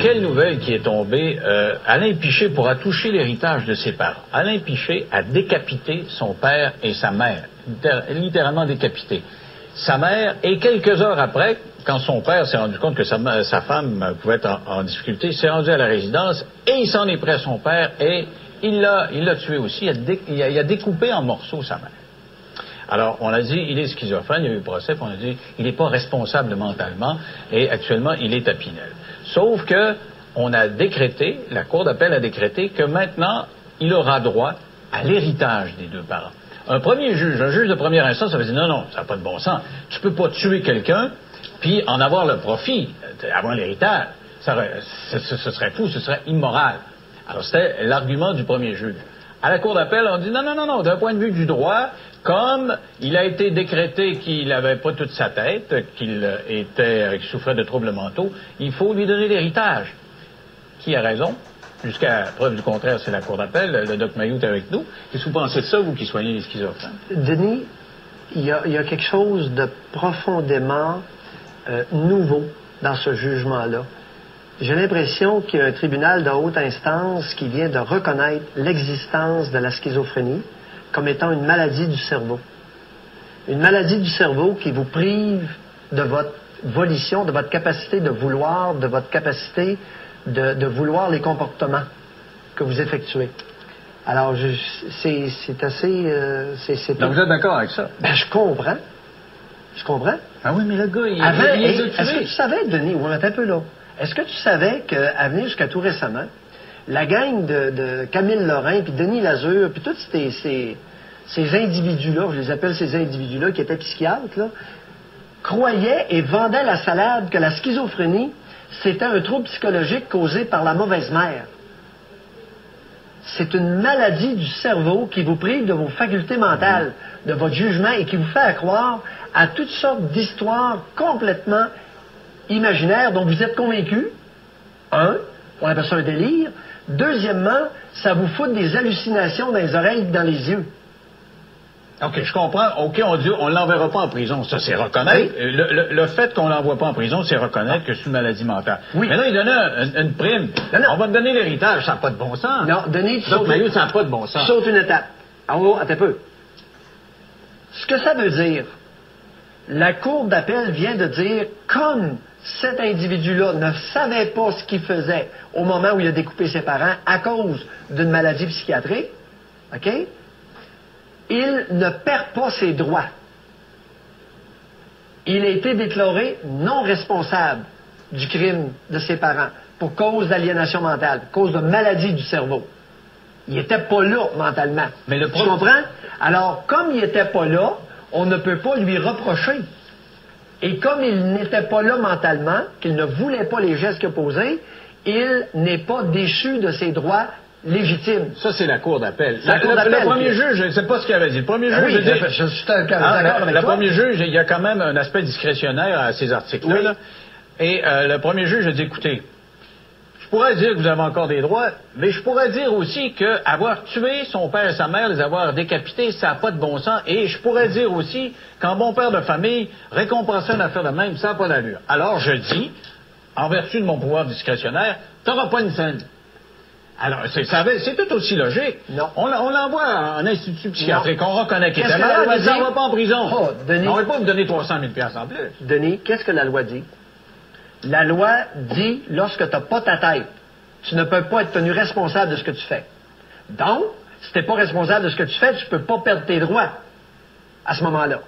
quelle nouvelle qui est tombée? Alain Piché pourra toucher l'héritage de ses parents. Alain Piché a décapité son père et sa mère. Littéralement décapité. Sa mère, et quelques heures après, quand son père s'est rendu compte que sa femme pouvait être en difficulté, il s'est rendu à la résidence et il s'en est pris à son père et il l'a tué aussi. Il a découpé en morceaux sa mère. Alors, on a dit, il est schizophrène, il y a eu le procès, puis on a dit, il n'est pas responsable mentalement, et actuellement, il est à Pinel. Sauf que, on a décrété, la Cour d'appel a décrété que maintenant, il aura droit à l'héritage des deux parents. Un juge de première instance, ça va dire, non, ça n'a pas de bon sens. Tu peux pas tuer quelqu'un, puis en avoir le profit, avoir l'héritage. Ce serait fou, ce serait immoral. Alors, c'était l'argument du premier juge. À la Cour d'appel, on dit, non, d'un point de vue du droit, comme il a été décrété qu'il n'avait pas toute sa tête, qu'il souffrait de troubles mentaux, il faut lui donner l'héritage. Qui a raison? Jusqu'à preuve du contraire, c'est la Cour d'appel. Le Doc Mayou est avec nous. Qu'est-ce que vous pensez de ça, vous qui soignez les schizophrènes? Denis, il y a quelque chose de profondément nouveau dans ce jugement-là. J'ai l'impression qu'il y a un tribunal de haute instance qui vient de reconnaître l'existence de la schizophrénie comme étant une maladie du cerveau. Une maladie du cerveau qui vous prive de votre volition, de votre capacité de vouloir, de votre capacité de vouloir les comportements que vous effectuez. Alors, c'est assez... Donc, vous êtes d'accord avec ça? Ben, je comprends. Je comprends. Ah oui, mais le gars, il est-ce que tu savais, Denis, on est un peu là, est-ce que tu savais qu'à venir jusqu'à tout récemment, la gang de Camille Lorrain, puis Denis Lazure, puis tous ces individus-là, je les appelle ces individus-là, qui étaient psychiatres, là, croyaient et vendaient la salade que la schizophrénie, c'était un trouble psychologique causé par la mauvaise mère. C'est une maladie du cerveau qui vous prive de vos facultés mentales, de votre jugement, et qui vous fait croire à toutes sortes d'histoires complètement imaginaires dont vous êtes convaincu. Un, on appelle ça un délire. Deuxièmement, ça vous fout des hallucinations dans les oreilles et dans les yeux. OK, je comprends. OK, on dit on ne l'enverra pas en prison. Ça, c'est reconnaître. Oui. Le fait qu'on ne l'envoie pas en prison, c'est reconnaître que c'est une maladie mentale. Oui. Mais là, il donnait une prime. Non. On va me donner l'héritage. Ça n'a pas de bon sens. Non, Denis, donc, Maillot, ça n'a pas de bon sens. Saute une étape. Attends un peu. Ce que ça veut dire, la Cour d'appel vient de dire, comme cet individu-là ne savait pas ce qu'il faisait au moment où il a découpé ses parents à cause d'une maladie psychiatrique, OK? Il ne perd pas ses droits. Il a été déclaré non responsable du crime de ses parents pour cause d'aliénation mentale, pour cause de maladie du cerveau. Il n'était pas là mentalement. Mais tu comprends? Alors, comme il n'était pas là, on ne peut pas lui reprocher. Et comme il n'était pas là mentalement, qu'il ne voulait pas les gestes qu'il a posés, il n'est pas déchu de ses droits légitime. Ça, c'est la Cour d'appel. Le premier juge, je ne sais pas ce qu'il avait dit. Le premier juge, je suis d'accord avec toi. Le premier juge, il y a quand même un aspect discrétionnaire à ces articles-là. Oui. Là. Et le premier juge a dit, écoutez, je pourrais dire que vous avez encore des droits, mais je pourrais dire aussi qu'avoir tué son père et sa mère, les avoir décapités, ça n'a pas de bon sens. Et je pourrais dire aussi qu'en bon père de famille, récompenser une affaire de même, ça n'a pas d'allure. Alors, je dis, en vertu de mon pouvoir discrétionnaire, tu n'auras pas une scène. Alors, c'est tout aussi logique. Non. On l'envoie en institut psychiatrique, on reconnaît qu'il était malade, mais ça ne va pas en prison. Oh, Denis, on ne va pas vous donner 300 000 $ en plus. Denis, qu'est-ce que la loi dit? La loi dit, lorsque tu n'as pas ta tête, tu ne peux pas être tenu responsable de ce que tu fais. Donc, si tu n'es pas responsable de ce que tu fais, tu ne peux pas perdre tes droits à ce moment-là.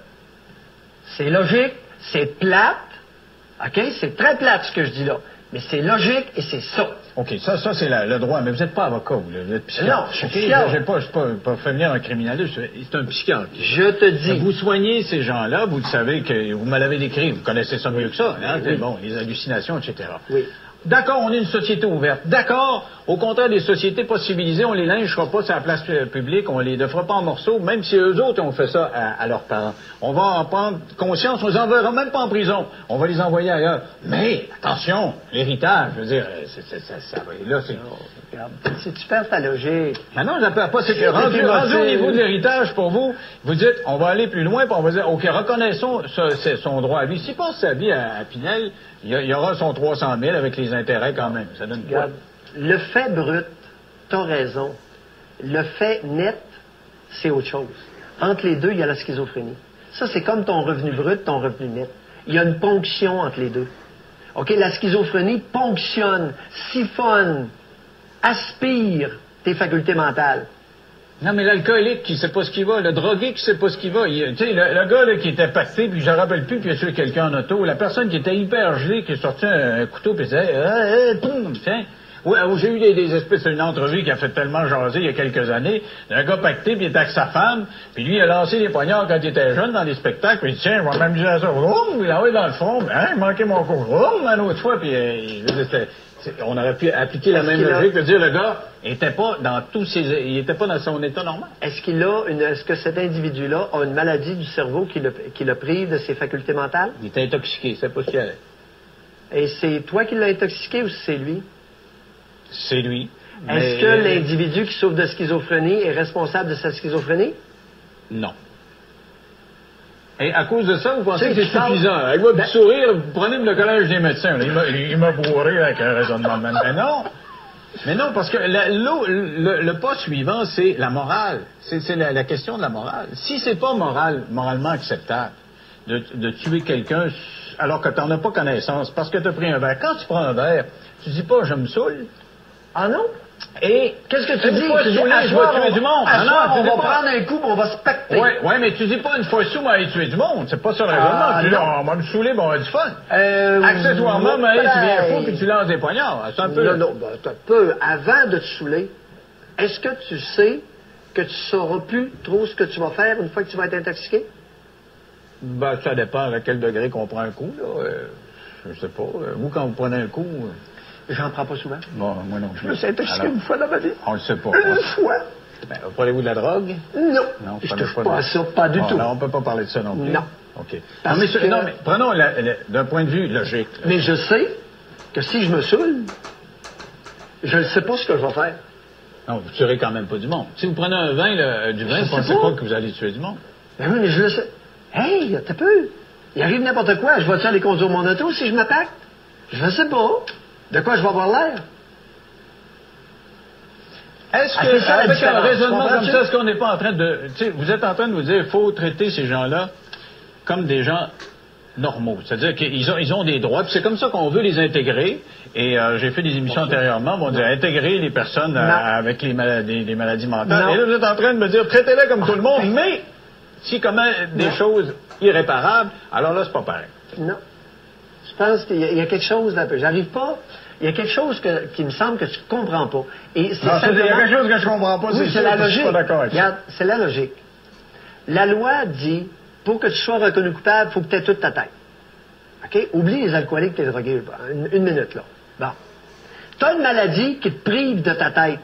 C'est logique, c'est plate, OK? C'est très plate ce que je dis là. Mais c'est logique et c'est ça. OK, ça c'est le droit. Mais vous n'êtes pas avocat, vous êtes psychiatre. Non, je suis psychiatre. Je n'ai pas fait venir un criminaliste. C'est un psychiatre. Je te dis. Vous soignez ces gens-là, vous le savez que vous me l'avez décrit. Vous connaissez ça mieux que ça. Hein? Oui. Bon, les hallucinations, etc. Oui. D'accord, on est une société ouverte. D'accord, au contraire des sociétés pas civilisées, on les lynchera pas sur la place publique, on les fera pas en morceaux, même si eux autres ont fait ça à leurs parents. On va en prendre conscience, on les enverra même pas en prison. On va les envoyer ailleurs. Mais, attention, l'héritage, je veux dire, là, c'est... Si tu perds ta logique. Non, je la perds pas. C'est que rendu au niveau de l'héritage, pour vous, vous dites, on va aller plus loin, puis on va dire, OK, reconnaissons son droit à vie. S'il passe sa vie à Pinel, il y aura son 300 000 avec les intérêts quand même. Ça donne quoi? Regarde, le fait brut, t'as raison. Le fait net, c'est autre chose. Entre les deux, il y a la schizophrénie. Ça, c'est comme ton revenu brut, ton revenu net. Il y a une ponction entre les deux. OK? La schizophrénie ponctionne, siphonne, aspire tes facultés mentales. Non, mais l'alcoolique qui sait pas ce qu'il va, le drogué qui sait pas ce qu'il va, tu sais, le gars là, qui était pacté, puis je ne rappelle plus, puis il a tué quelqu'un en auto, la personne qui était hyper gelée, qui a sorti un couteau, puis disait, poum, tiens. Oui, j'ai eu des espèces d'une entrevue qui a fait tellement jaser il y a quelques années. Un gars pacté, puis il était avec sa femme, puis lui, il a lancé les poignards quand il était jeune dans des spectacles, puis il dit, tiens, je vais m'amuser à ça. Il a envoyé dans le front, il manquait mon coup. Un autre fois, puis on aurait pu appliquer la même logique, de dire le gars était pas dans il était pas dans son état normal. Est-ce que cet individu-là a une maladie du cerveau qui le prive de ses facultés mentales? Il était intoxiqué, c'est pas ce qu'il y avait. Et c'est toi qui l'as intoxiqué ou c'est lui? C'est lui. Est-ce que l'individu qui souffre de schizophrénie est responsable de sa schizophrénie? Non. Et à cause de ça, vous pensez que c'est suffisant? Avec votre sourire, vous prenez le collège des médecins. Là, il m'a bourré avec un raisonnement de même. Mais non, parce que le pas suivant, c'est la morale. C'est la question de la morale. Si c'est pas moralement acceptable de tuer quelqu'un alors que tu n'en as pas connaissance, parce que tu as pris un verre. Quand tu prends un verre, tu dis pas « je me saoule ». Ah non? Et qu'est-ce que tu dis? Tu dis, je vais tuer du monde. On va prendre un coup, on va se pacter. Oui, mais tu dis pas une fois sous, on va aller tuer du monde. C'est pas ça le raisonnement. Tu dis, on va me saouler, on va avoir du fun. Accessoirement, tu viens fou, puis tu lances des poignards. C'est un peu... Non, un peu. Avant de te saouler, est-ce que tu sais que tu sauras plus trop ce que tu vas faire une fois que tu vas être intoxiqué? Ben, ça dépend à quel degré qu'on prend un coup, là. Je sais pas. Vous, quand vous prenez un coup... J'en prends pas souvent. Bon, moi non plus. Je me suis intoxiqué une fois dans ma vie. On le sait pas. Une fois. Ben, prenez-vous de la drogue? Non. Je touche pas à ça, pas du tout. Non, on peut pas parler de ça non plus. Non. OK. Non, mais prenons d'un point de vue logique. Là. Mais je sais que si je me saoule, je ne sais pas ce que je vais faire. Non, vous tuerez quand même pas du monde. Si vous prenez un vin, du vin, vous pensez pas que vous allez tuer du monde? Ben oui, mais je le sais. Hey, t'as peu. Il arrive n'importe quoi. Je vais-tu aller conduire mon auto si je m'attaque? Je ne sais pas. De quoi je vais avoir l'air? Est-ce que, avec un raisonnement comme ça, est-ce qu'on n'est pas en train de... Tu sais, vous êtes en train de vous dire qu'il faut traiter ces gens-là comme des gens normaux. C'est-à-dire qu'ils ont des droits, puis c'est comme ça qu'on veut les intégrer. Et j'ai fait des émissions antérieurement, on dit intégrer les personnes avec les maladies mentales. Et là, vous êtes en train de me dire, traitez-les comme tout le monde, mais s'ils commettent des choses irréparables, alors là, c'est pas pareil. Non. Je pense qu'il y a quelque chose d'un peu. J'arrive pas... Il y a quelque chose qui me semble que tu ne comprends pas. Et c'est il y a quelque chose que je ne comprends pas, oui, c'est la logique. Je suis pas d'accord avec ça. Regarde, c'est la logique. La loi dit, pour que tu sois reconnu coupable, il faut que tu aies toute ta tête. OK? Oublie les alcooliques et les drogués. Une minute, là. Bon. Tu as une maladie qui te prive de ta tête.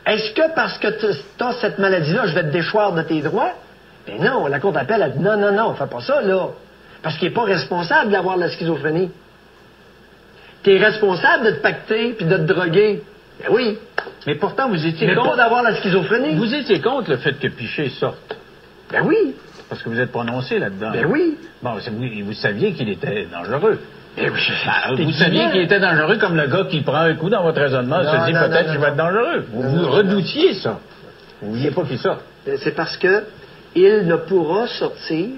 Est-ce que parce que tu as cette maladie-là, je vais te déchoir de tes droits? Ben non, la Cour d'appel a dit non, fais pas ça, là. Parce qu'il n'est pas responsable d'avoir la schizophrénie. Tu es responsable de te pacter puis de te droguer. Ben oui. Mais pourtant, vous étiez mais contre... pas d'avoir la schizophrénie. Vous étiez contre le fait que Piché sorte. Ben oui. Parce que vous êtes prononcé là-dedans. Ben oui. Bon, vous saviez qu'il était dangereux. Ben oui, vous saviez qu'il était dangereux comme le gars qui prend un coup dans votre raisonnement se dit peut-être qu'il va être dangereux. Vous redoutiez ça. Vous ne vouliez pas qu'il sorte. C'est parce que il ne pourra sortir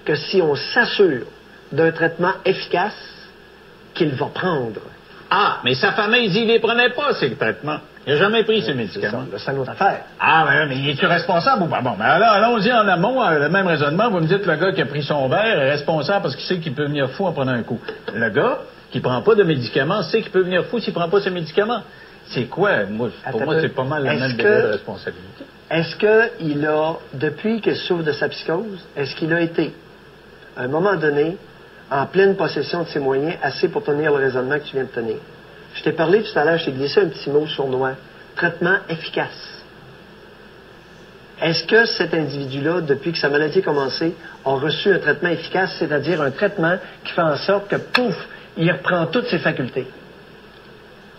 que si on s'assure d'un traitement efficace qu'il va prendre. Ah, mais sa famille dit qu'il ne les prenait pas, ces traitements. Il n'a jamais pris ces médicaments. C'est une autre affaire. Ah, mais es-tu responsable ou pas? Bon, mais alors, allons-y en amont, le même raisonnement. Vous me dites que le gars qui a pris son verre est responsable parce qu'il sait qu'il peut venir fou en prenant un coup. Le gars qui ne prend pas de médicaments sait qu'il peut venir fou s'il ne prend pas ses médicaments. C'est quoi? Pour moi, c'est pas mal la même degré de responsabilité. Est-ce qu'il a, depuis qu'il souffre de sa psychose, est-ce qu'il a été, à un moment donné, en pleine possession de ses moyens, assez pour tenir le raisonnement que tu viens de tenir? Je t'ai parlé tout à l'heure, je t'ai glissé un petit mot sournois. Traitement efficace. Est-ce que cet individu-là, depuis que sa maladie a commencé, a reçu un traitement efficace, c'est-à-dire un traitement qui fait en sorte que, pouf, il reprend toutes ses facultés?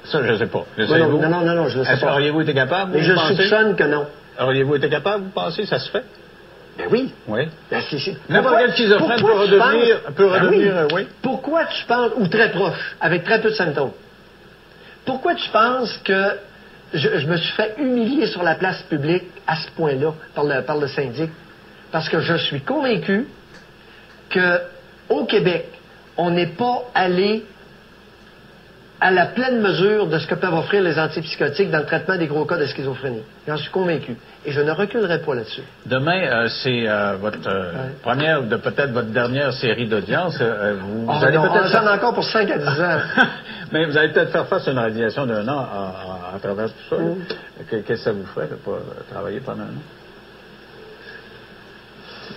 Ça, je ne sais pas. Non, je ne sais pas. Auriez-vous été capable? Mais je soupçonne que non. Auriez-vous été capable, vous pensez, ça se fait? Ben oui. Oui. Ben, N'importe quel schizophrène peut redevenir, oui. Pourquoi tu penses, ou très proche, avec très peu de symptômes, pourquoi tu penses que je me suis fait humilier sur la place publique à ce point-là par le syndic? Parce que je suis convaincu qu'au Québec, on n'est pas allé à la pleine mesure de ce que peuvent offrir les antipsychotiques dans le traitement des gros cas de schizophrénie. J'en suis convaincu. Et je ne reculerai pas là-dessus. Demain, c'est votre première, peut-être votre dernière série d'audience. Vous allez peut-être j'en ai encore pour 5 à 10 ans. Mais vous allez peut-être faire face à une radiation d'1 an à travers tout ça. Qu'est-ce que ça vous ferait de ne pas travailler pendant 1 an?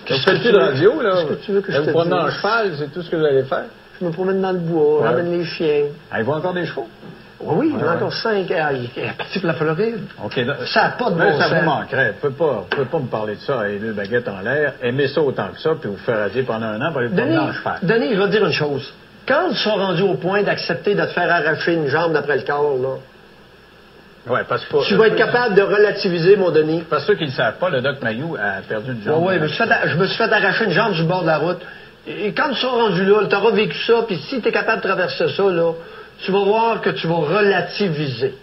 Vous faites plus de radio, là. Qu'est-ce que tu veux que je te dise? Vous promenez en cheval, c'est tout ce que vous allez faire? Je me promène dans le bois, ramène les chiens. Ah, il y a encore des chevaux? Oui, il y en a encore 5. Il est parti pour la Floride. Okay, ça n'a pas de bon sens. Ça vous manquerait. Vous ne pouvez pas me parler de ça avec 2 baguettes en l'air, aimer ça autant que ça, puis vous faire radier pendant 1 an pour aller promener en cheval. Denis, je vais te dire une chose. Quand tu seras rendu au point d'accepter de te faire arracher une jambe d'après le corps, là, ouais, parce que tu vas être capable de relativiser, mon Denis. Parce que ceux qui ne le savent pas, le Doc Mayou a perdu une jambe. Oui, je me suis fait arracher une jambe sur le bord de la route. Et quand tu seras rendu là, tu auras vécu ça, puis si tu es capable de traverser ça, là, tu vas voir que tu vas relativiser.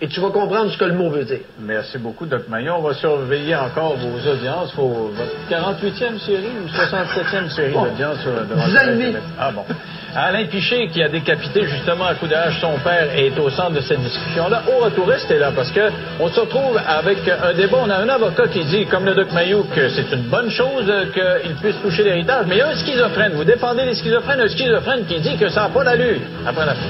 Et tu vas comprendre ce que le mot veut dire. Merci beaucoup, Doc Mayou. On va surveiller encore vos audiences. Votre 48e série ou 67e série d'audience devant le Ah bon. Alain Piché, qui a décapité justement à coup de hache son père, est au centre de cette discussion-là. Au retour, restez là, parce que on se retrouve avec un débat. On a un avocat qui dit, comme le Doc Mayou, que c'est une bonne chose qu'il puisse toucher l'héritage. Mais il y a un schizophrène. Vous défendez les schizophrènes. Un schizophrène qui dit que ça n'a pas d'allure. Après la fin.